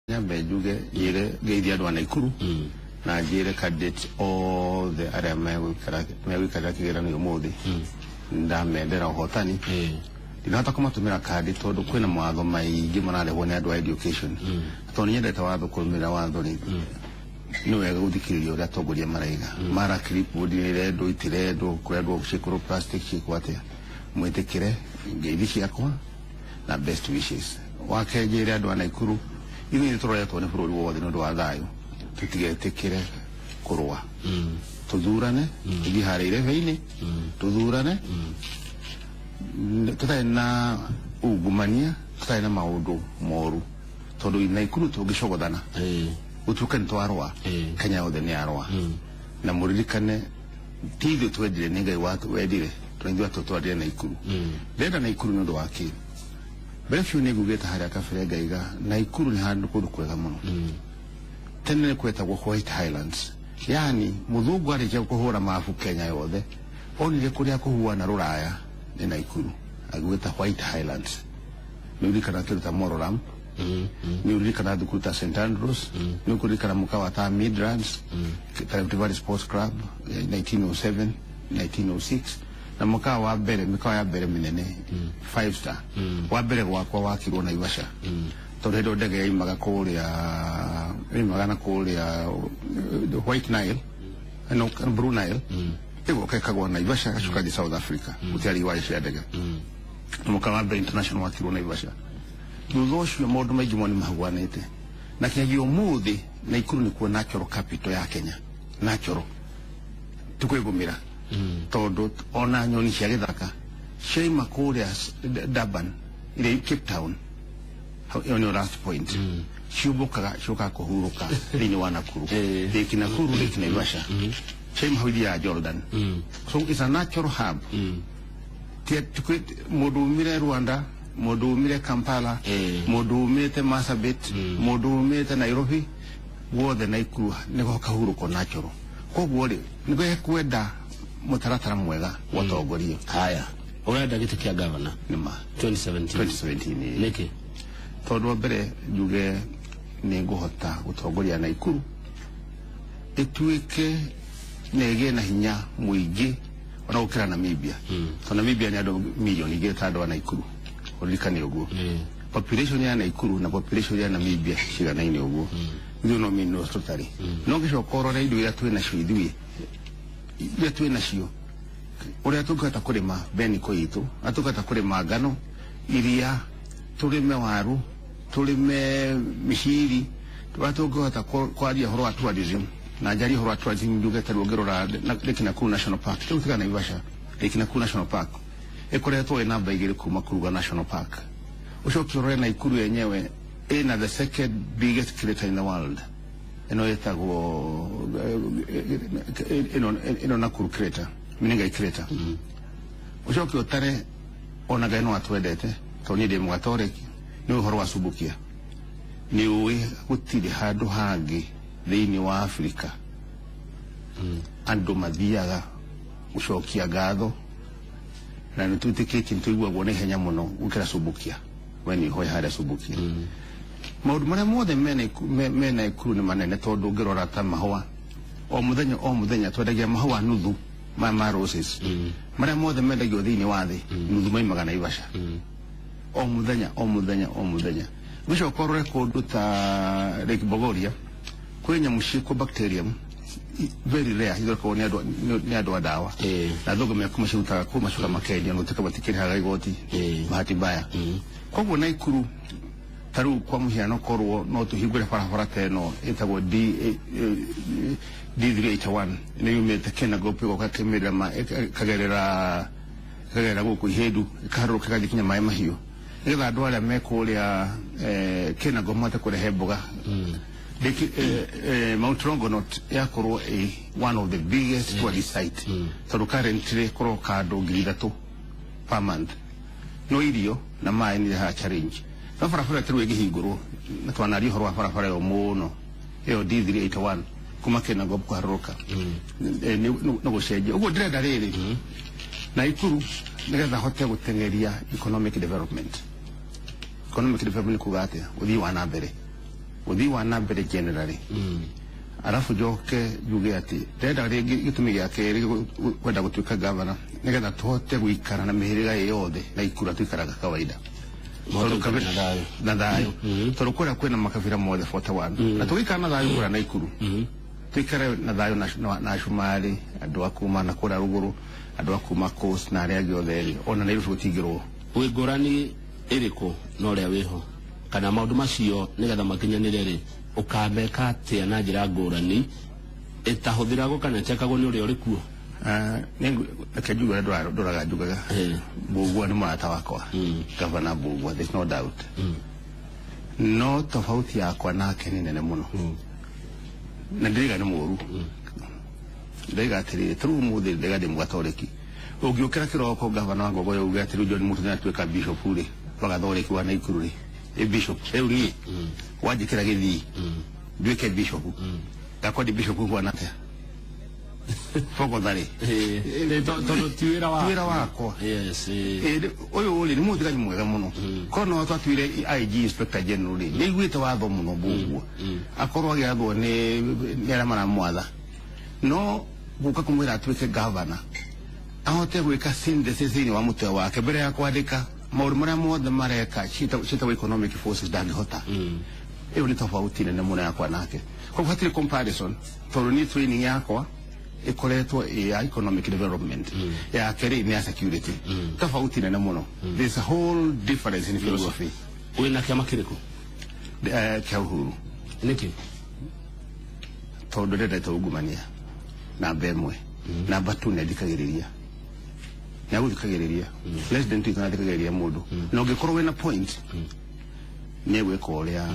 Nyambe juge yere geidi adwa na ikuru na jere cadet all the area mewi kada kigera ni umodi ndame ndera hotani dinata kama tumira kadi todo kwena mwago mai gimana le wona adwa education to nyende tawado ko mira wando ni no ya udikiri yo dato godia maraiga mara clip udire do itire do kwedo shikuru plastic shikwate mwete kire geidi shakwa na best wishes wake jere adwa na ikuru ini nitoro ya tone furo wo dino do adayo tutige tekere korwa tuzurane igi harire veine tuzurane tuta na ugumania tuta na maudo moru todo ina ikuru to gishogodana utukan to arwa kanya odani arwa na muridikane tido to edire ngai watu wedire to ndio to adire na ikuru deda na ikuru no do wake Befu ne gugeta haraka frega iga na ikuru ni handu kudu kwega muno tenne kweta kwa White Highlands yani mudhugu ari je kuhura maafu Kenya yothe onire kuria kuhua na ruraya ni na ikuru agweta White Highlands ni kana kilta Mororam ni kana dukuta St Andrews ni kana mukawa ta Midlands River Sports Club 1907 1906 na muka wa bere mikawa ya bere minene 5 star wa bere wakwa wakirwo na Ivasha to redo ndege ya imaga na kuria White Nile no Blue Nile ego kekagwa na Ivasha kashuka di South Africa utiari wa isha ndege muka wa bere international wakirwo na Ivasha nuzosho modu maji moni mahwanete na kinyagi omudi na ikuru ni kuwa natural capital ya Kenya natural tukwegumira todo ona nyoni cia githaka sheima kuria Durban ile Cape Town on last point shuka kuhuruka lini wanakuru dekina kuru dekina Ivasha sheima hudi ya Jordan so it's a natural hub modumire Rwanda modumire Kampala modumire Marsabit modumire Nairobi wothe na ikuru nego kahuruko natural ko gwore nego kwenda mutaratara mwega watongoria haya urenda gite kia governor nima 2017 niki todo mbere juge ni nguhota gutongoria na ikuru etuike nege na hinya muingi ona ukira Namibia to Namibia ni ando milioni getado na ikuru ulikane uguo population ya na ikuru na population ya Namibia shigana ini uguo ndio no mino totally no gisho korora idu ya twina shidui ya twina shio ore atukata kurima beni ko yitu atukata kurima ngano iria turime waru turime mishiri tubatukata kwaria horo tourism na jari horo tourism juga tarugirora lekina ku national park tutika na Ivasha lekina ku national park ekore to ina baigire kuma Kruger national park ushokiro na ikuru yenyewe ina the second biggest crater in the world eno yetago eno Nakuru crater mininga crater ushokio tare ona gaino atwedete to ni de mgatore ni horo wasubukia ni uwe gutiri hadu hagi thini wa Afrika ando mathiaga ushokia gatho na nitutikiti ntuigwa gwone henya muno ukira subukia weni hoya hada subukia maudu maria mothe mena ikuru ni manene tondu ngirora ta mahua o muthenya twendagia mahua nuthu ma roses maria mothe mendagio thini wa thi nuthu maimaga na Ivasha o muthenya gisho korore kundu ta Lake Bogoria kwenya mushiko bacterium very rare hizo ko ni ado dawa na dogo mekuma shuta kuma shuka makeni no takabatikiri haga igoti bahati mbaya kogo na ikuru taru kwa muhiano korwo no tuhigure farafara teno etago D381 ne yumete kena gopiko kakemera ma kagerera goku hedu karo kakaji kinya mai mahiyo ega dwala mekolia kena gomata kore heboga Mount Longonot yakorwo one of the biggest tourist site so currently koro kado gidatu per month no idio na mai ni ha challenge na farafara tru egi higuru na twanari horwa farafara yo muno yo D381 kuma kena gob kwa roka no gosheje ugo direda rere na ikuru ngetha hote gutengeria economic development kugate uthi wana mbere uthi wa na mbere generally arafu joke juge ati ndenda ringi gitumi gya keri kwenda gutuika governor nigetha tuhote guikara na mihiriga yothe na ikura tuikaraga kawaida na thayo tondu kuria kwina makabira mothe 41 na tuikara na thayo kuria na ikuru tuikare na thayo na Shumari andu akuma na kuria ruguru andu akuma coast na aria giothe ona na iru tigirwo wi ngurani iriku no ria wiho kana maundu macio nigetha makinyanire ri ukabeka atia na njira ngurani itahuthiragwo kana chekagwo ni uria uri kuo nengu akajuga ndoraga njugaga Mbugua ni murata wakwa Governor Mbugua, there's no doubt no tofauti yakwa nake ni nene muno na ndiga ni muru ndiga atiri tru muthi ndiga ndi mugatoreki ugiukira kiroko Governor wangu goyo uga atiri John Mutu na tweka bishop uri bagathoreki wa Naikuru ri bishop uri wajikira githi ndwike bishop gakodi bishop kwa nate Fogo thari tono tuira wako yes oyo uri ni muthira ni mwega muno kono twatwire IG Inspector General ni gwite watho muno Mbugua akorwo agiathwo ni ara mara mwatha no guka kumwira atwike governor ahote gwika synthesis ni wa mutwe wake mbere ya kwandika maundu maria mothe mareka cita economic forces ndangihota iyo ni tofauti nene muno yakwa nake kwa hatiri comparison tondu ni training yakwa ikoletwa ya economic development ya keri ni ya security tofauti nene muno there's a whole difference in philosophy wina kiama kiriko kia Uhuru niki tondu ndenda ugumania na bemwe na batu ndikagiriria na guthikagiriria president ikathikagiriria mundu na ungikorwo wina point newe korea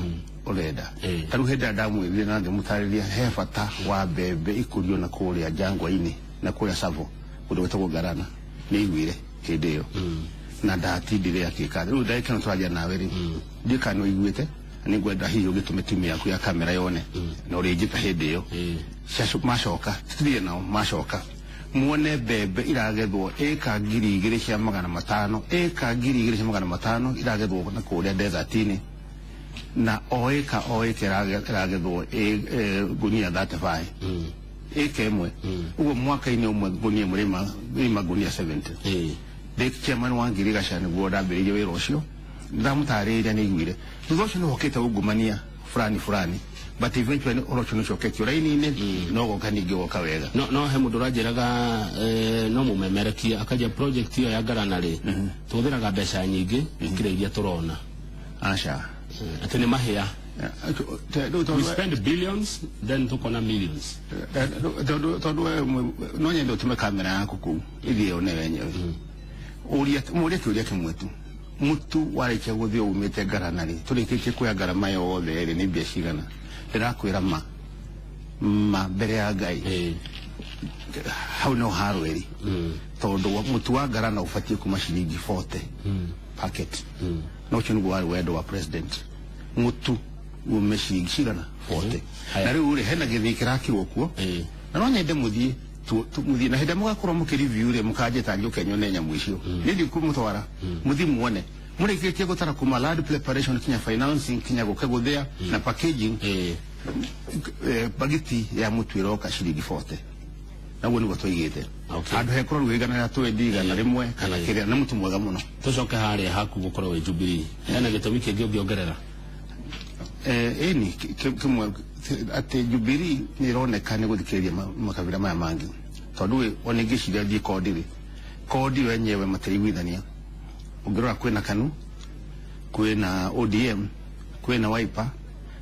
urenda taru henda ndamwithire na ndimutariria he bata wa mbembe ikurio na kuria Jangwa-ini na kuria Savo undu wetagwo Ngarana ni igwire hindi iyo na ndatindire akika riu ndaikana twaria nawe ri ndikano igwite ni gwenda hiyo gitume timu yaku ya kamera yone na urijita hindi iyo mashoka tithie nao mashoka muone mbembe iragethwo eka 2,500 eka 2,500 iragethwo na kuria desert-ini na oeka iragethwo gunia 35 eka imwe ugo mwaka-ini umwe gunia murima gunia 70 chairman wa Ngirigasha niguo ndambiririe wira ucio ndamutariria ni igwire thutha ucio nuhokete ugumania fulani but eventually orocho no chokeki raini-ini no goka ningi goka wega no he mundu ranjiraga no mumemerekia akaja project iyo ya Ngarana ri tuthiraga mbeca nyingi ikire iria turona asha atene mahia we spend billions then tukona millions tondu no nyendo tume kamera yaku ku ithie one wenyewe uria kimwe tu mutu warikia guthie umite Ngarana ri turikitie kuya ngarama yothe ri ni mbia cigana ndirakwira ma mbere ya Ngai hau no harweri tondu mutu wa Ngarana ufatie kuma shilingi 40 packet no chunu gwari wendo wa president mutu umeshi cigana 40 na riu ri hena githikira kirwo kuo na no nyende muthie muthie na henda mugakorwo mukireview ri mukajeta njuke nyone nyamu icio nindi kumutwara muthie muone murikitie gutara kuma land preparation kinya financing kinya gukaguthia na packaging bagiti ya mutu iroka shilingi 40 naguo niguo twaigite andu hekorwo rwigana ya twendi na rimwe kana kiria na mutu mwega muno tucoke haria haku gukorwo we Jubilee hena gitumi kingi ungiongerera ni kimwe ati Jubilee ni ironeka ni guthikiriria makabira maya mangi tondu onegiciria thie kodi wenyewe mateiguithania ungirora kwina KANU kwina ODM kwina Wiper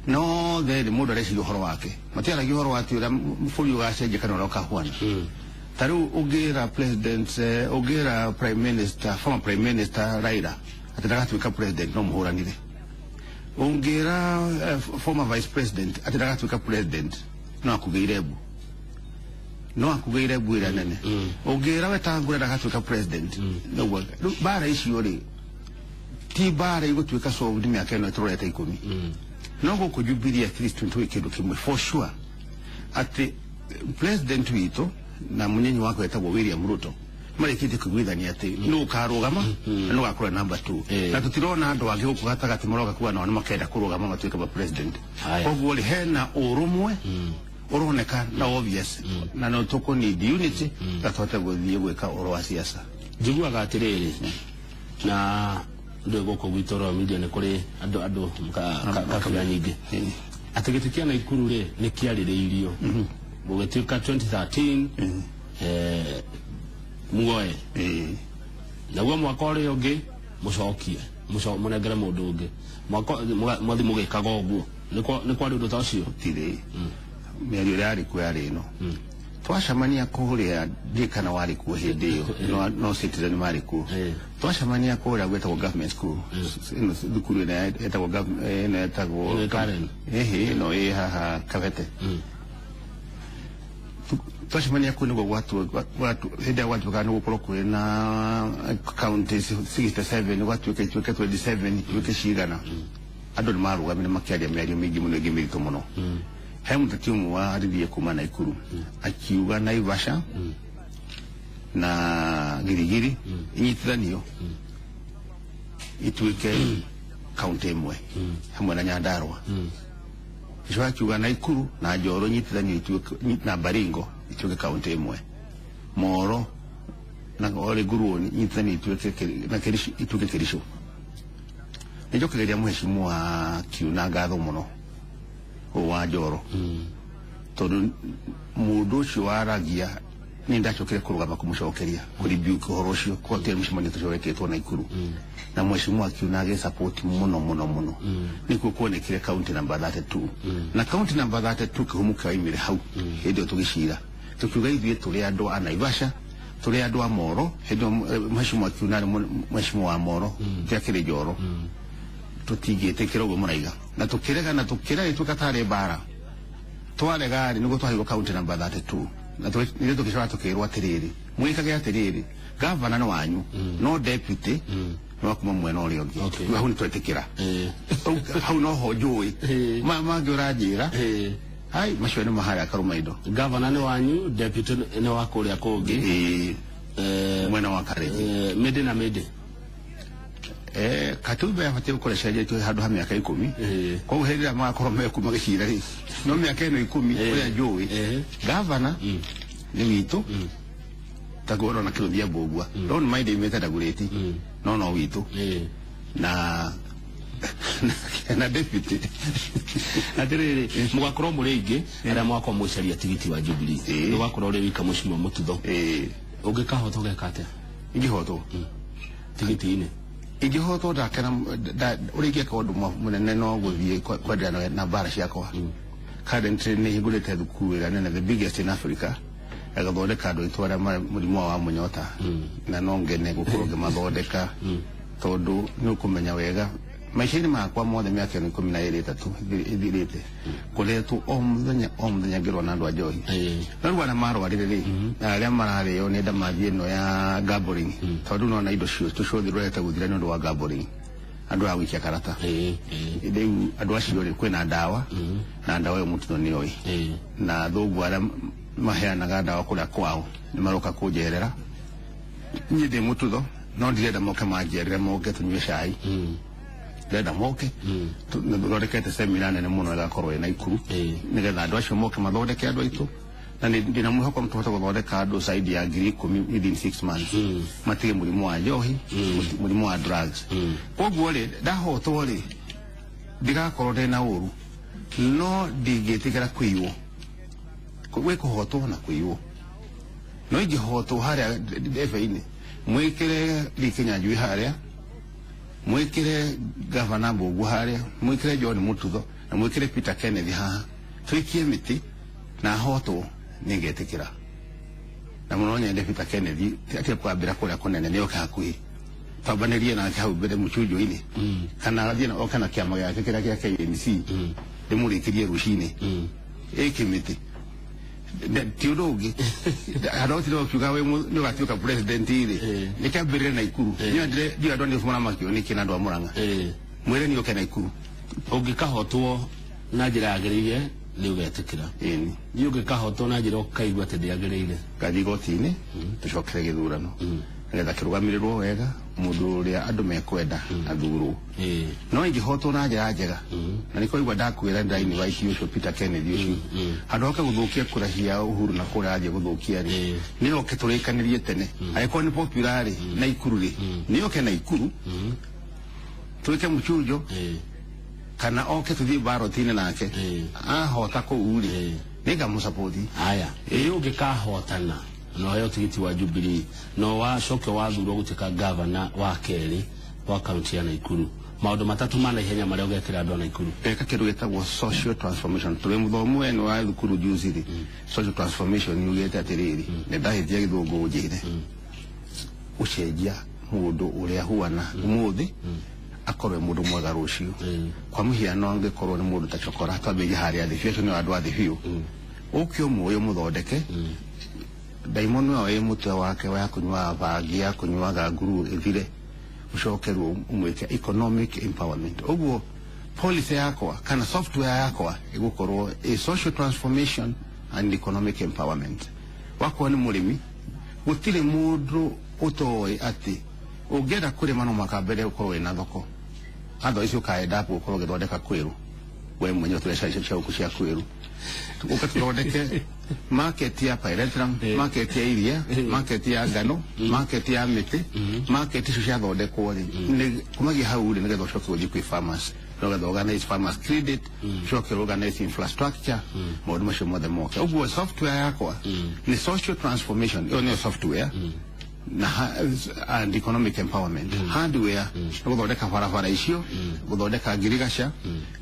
no theri mundu areciria uhoro wake matiaragia uhoro wati uria bũrũri ugacenjia kana uroka hwana tariu ungira president ungira former prime minister Raila ati ndagatuika president no muhuranire ungira former vice president ati ndagatuika president no akugeire bu ira nene ungira Wetangula ndagatuika president no bara icio ri ti bara igũtuĩka solved miaka ĩno turete 10 no guku Jubilee at least twitwe kindu kimwe for sure ati president wito na munyenyi wako etagwo William Ruto marikite kugwithania ati no karugama no gakora number 2 na tutirona andu angi guku gatagati maroga kuwa na makenda kurugama matuika ba president koguo ri hena urumwe uroneka na obvious na no tuko ni unity tatote guthie gwika oro wa siasa njiguaga atiriri na ndio goko gwitoro media ne kuri andu kabira nyingi atigitikia na ikuru ri ni kiaririirio gugituika 2013 muoe naguo mwaka uri ungi mucokie munengere mundu ungi mwaka mwathi mugikaga uguo ni kwa ndu tacio tire miario ria ari ku ari no twacamania kuria ndikana wari ku hindi iyo no citizen mari ku twacamania kuria gwetagwo government school ino thukuru ina etagwo ina etagwo Karen no haha Kavete twacamania ku niguo watu hindi watu kana gukorwo kuri na county 67 gwatuika 27 tuike cigana andu ni marugamire makiaria miario mingi muno ingi miritu muno he mutatiumu wa arithie kuma na ikuru akiuga Naivasha na Girigiri inyitithanio ituike kaunti imwe hamwe na Nyandarua ico akiuga na ikuru na Njoro inyitithanio ituike na Baringo ituike kaunti imwe Moro na Ole Guruoni inyitithanio ituike na Kericho ituike Kericho nijokegeria mheshimiwa Kiuna ngatho muno wa Njoro tondu mundu ucio waragia ni ndacokire kurugama kumucokeria kuri biuko horocio kwa kile mshimani tucoreketwo na ikuru na mheshimiwa Kiuna age support muno nikuo kuonekire county number 32 na county number 32 kuhumuka imire hau hindi tugicira tukiuga ithie turi andu a Naivasha turi andu a Moro hindi mheshimiwa Kiuna mheshimiwa wa Moro yakire Njoro tutigite kirogo muraiga na tukira tukatare bara twarega ari nugo twahigo county number 32 na nire tukishwa tukirwa atiriri mwikage atiriri governor no wanyu no deputy no kuma mwena uri ongi hau ni twetikira hau no hojoi ma ngurajira ai mashwene mahari akarumaido governor ni wanyu deputy ni wakuria kungi mwena wa Kareji mede na mede katuba yafate ukoresha je hadu ha miaka 10 kwa uhedira makoro meku magishira ri no miaka eno 10 oya jowi governor ni witu tagoro na kilo bia bogwa don mind imeta dagureti no witu na deputy atiriri mugakoro murenge ara mwako mucaria tigiti wa Jubilee ugakoro uri wika mushimo mututho ugikahoto gekate ingihoto tigiti ine igihoto dakana urigia kaundu munene no guthie kwendana na bara ciakwa currently ni higurite thukuru nene the biggest in Africa agathondeka andu itwara murimu wa munyota na no ngene gukorwo mathondeka tondu ni ukumenya wega maishini makwa mothe miaka 12 ithirite kuletu omthenya ngirwo na andu a njohi na rwana marwarire ri aria marareo ni ndamathie no ya gambling tondu no na indo cio tucothe rwete guthira ni undu wa gambling andu a wikia karata riu andu acio ri kwina ndawa na ndawa yo mutuno ni oi na thogu aria maheanaga ndawa kuria kwao ni maroka kunjerera nyide mututho no ndirenda moke manjerere moke tunywe cai ndenda moke tuthondekete semina nene muno igakorwo ina ikuru nigetha andu acio moke mathondeke andu aitu na ndina mwihoko mtuhota guthondeka andu saidi ya 10,000 within 6 months matige murimu wa njohi murimu wa drugs koguo ri ndahotwo ri ndigakorwo ndina uru no ndingitigera kwiwo we kuhotwo na kwiwo no ingihotwo haria ndebe-ini mwikire Likenya njui haria mwikire governor Mbogu haria mwikire John Mututho na mwikire Peter Kennedy haha twikie miti na hotwo ningetikira na muno nyende Peter Kennedy ati kwambira kuria kunene ni oka hakuhi twambanirie na hau mbere muchujo-ini kana athie na oka na kiama giake kiria kia KNC ndimurikirie rucini ikimiti tiudogi aroti ro kiuga we ni gatuka president iri nikambirire na ikuru ni ndire ndio ndo ni fumana makio ni kina ndo amuranga mwere ni oke na ikuru ungikahotwo na njira yagiriire leo getekira yuge kahoto na njira ukaigwa te ndiagereire gathi gotini tucokere githurano ngetha kirugamirwo wega mundu uria andu mekwenda athurwo no ingihotwo na njira njega na niko igwa ndakwira ndaini wa icio Peter Kennedy ucio andoka guthukia kurahia Uhuru na kurathie guthukia ri niyo keturikanirie tene aiko ni popular na Ikuru ri niyo ke na Ikuru tuike muchujo kana oke tuthie barotine nake ahota ko uri niga musapoti aya yuge kahotana no yo tigiti wa Jubilee no wa shoke wa thuro gutika governor wa Keri wa county ya Nakuru maundu matatu mana ihenya maria ugekira andu na Nakuru eka kindu gitagwo social transformation tuli muthomu eno wa thukuru juziri social transformation yugete atiriri ne ndahithia githungu njire ucenjia mundu uria huana umuthi akorwe mundu mwega rucio kwa muhiano angekorwo ni mundu ta chokora tabe hari athi ni andu athi biu ukio muyo muthondeke daimono wa mutwe wake wa kunywa bagi ya kunywa ganguru ithire ucokerwo umweke economic empowerment uguo policy yakwa kana software yakwa igukorwo a social transformation and economic empowerment wako ni murimi gutire mundu utoi ati ugera kuri mano makabere ukorwo ina thoko ando icio kaenda ukorwo githondeka kwiru we mwenye turesha cia ukucia kwiru ukathondeke market ya Pyrethrum market ya iria market ya ngano market ya miti market icio cia thondekwo ri ni kumagi hau ri nigetha ucoke uthii kwi farmers nigetha organize farmers credit ucoke organize infrastructure maundu macio mothe moke uguo software yakwa ni social transformation yo ni software na and economic empowerment hardware guthondeka barabara icio guthondeka ngirigasha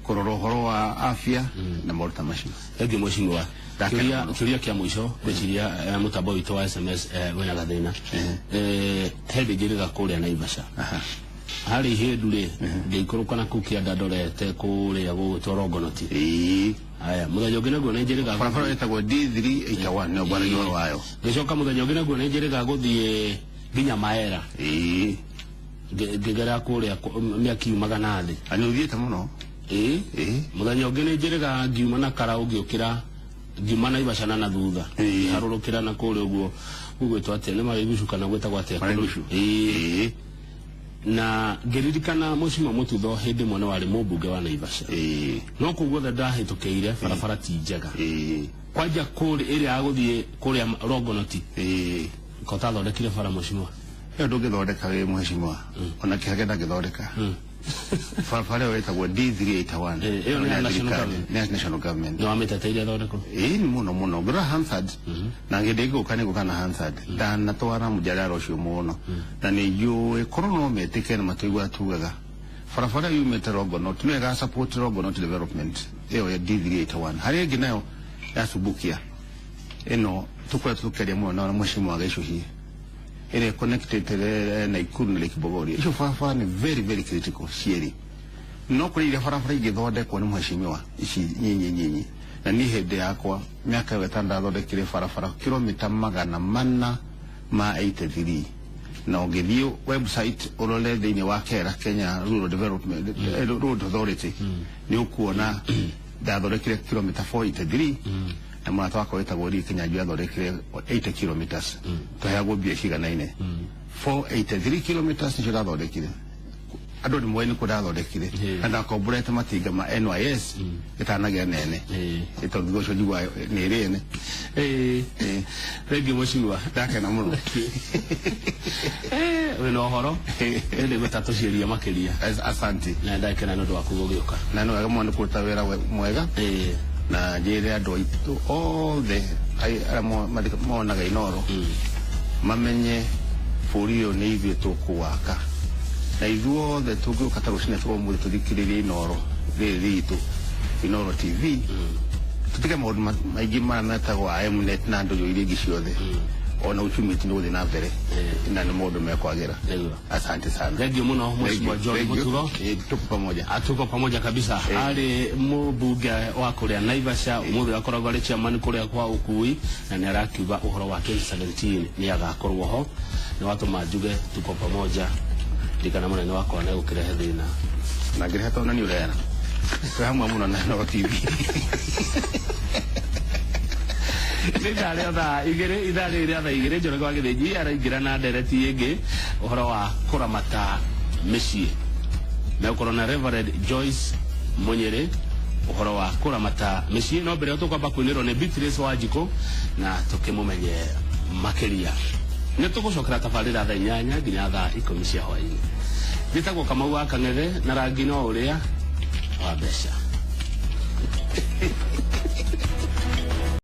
kurora uhoro wa afya na maundu macio egi mheshimiwa kiria kia mwisho kwiciria mutambo witu wa SMS wena gathina hedi ngiriga kuria Naivasha hari hindu ri ngiikurukana kukia ndandorete kuria gutorogonoti aya muthenya ungi naguo ninjiriga barabara etagwo D381 no bwana yoro wayo ngicoka muthenya ungi naguo ninjiriga guthie nginya Maera ngigera kuria miaki magana thi ani uthiete muno muthenya ungi ninjiriga ngiuma na kara ugiukira ngiuma Naivasha na thutha harurukira na kuria uguo ugwetwa ate ni marigucukana gwetagwo ate na geririkana mheshimiwa Mututho hindi mwana wari mubunge wa Naivasha no kuguothe ndahitukeire barabara ti njega kwanja kuri iri aguthie kuri Rogonoti ko tathondekire bara mheshimiwa yo ndungithondeka wi mheshimiwa ona kihagenda ngithondeka barabara wetagwo D381 iyo ni national government no ametateire thondeko ni muno ngira Hansard na ngidego kana Hansard ndana twara mujarara ucio muno na ni yo corona metike na matuigwa tugaga barabara yu Rogonot no ga support Rogonot development iyo ya D381 hari ingi nayo ya Subukia eno tukwa tukeria muno na mheshimiwa gaisho hii ere connected na Ikuru na Lake Bogoria icio barabara ni very critical sieri no kuri ile barabara igithondekwo ni mheshimiwa ici nyinyi na ni hende yakwa miaka wetanda thondekire barabara kilomita 483 na ungithio website urole thini wa Kera Kenya Rural Development Road Authority ni ukuona ndathondekire kilomita 483 na mwana wako wetagwo ri Kenya jua thondekire 80 kilometers tuhagwo bia cigana ine 483 kilometers ni thondekire ando ni mwene ko dathondekire anda ko burete matinga ma NYS itanagia nene itothgo cyo jigwa ni rene regi mheshimiwa dake na muno we no horo ende gutatu ciria makiria asante na ndake na ndo wakugogioka na no ga mwana ko tawera mwega na jere ando itu all the mo na gainoro mamenye furio ni ivyo tukuwaka na ithuo the tugu katarushine tuo muri tudikiriri inoro ritu Inoro TV tutike maundu maingi manatagwa Mnet na ndu irigi ciothe ona uchumi tindu thi na mbere na ni mundu mekwagira asante sana thank you muno mheshimiwa John Mututho tuko pamoja kabisa ari mbunge wa kuria Naivasha umuthi akoragwo ari chairman kuria kwa ukui na ni arakiuga uhoro wa 2017 ni agakorwo ho ni watu majuge tuko pamoja ndikana munene wako na ukirehe thina na ngire hata ona ni urera Ramwa muna na no TV. Nĩndarĩ otha igĩrĩ itharĩ rĩa thaa igĩrĩ Njoroge wa Gĩthĩnji araingĩra na ndereti ĩngĩ ũhoro wa kũramata mĩciĩ na ũkorwo na Reverend Joyce Munyere ũhoro wa kũramata mĩciĩ no mbere tũkwamba kwĩnĩrwo nĩ Beatrice Wanjikũ na tũkĩmũmenye makĩria nĩ tũgũcokera tabarĩra thaa 8 nginya thaa 10 cia hwaĩ-inĩ njĩtagwo Kamau wa Kang'ethe na rangi no ũrĩa wa mbeca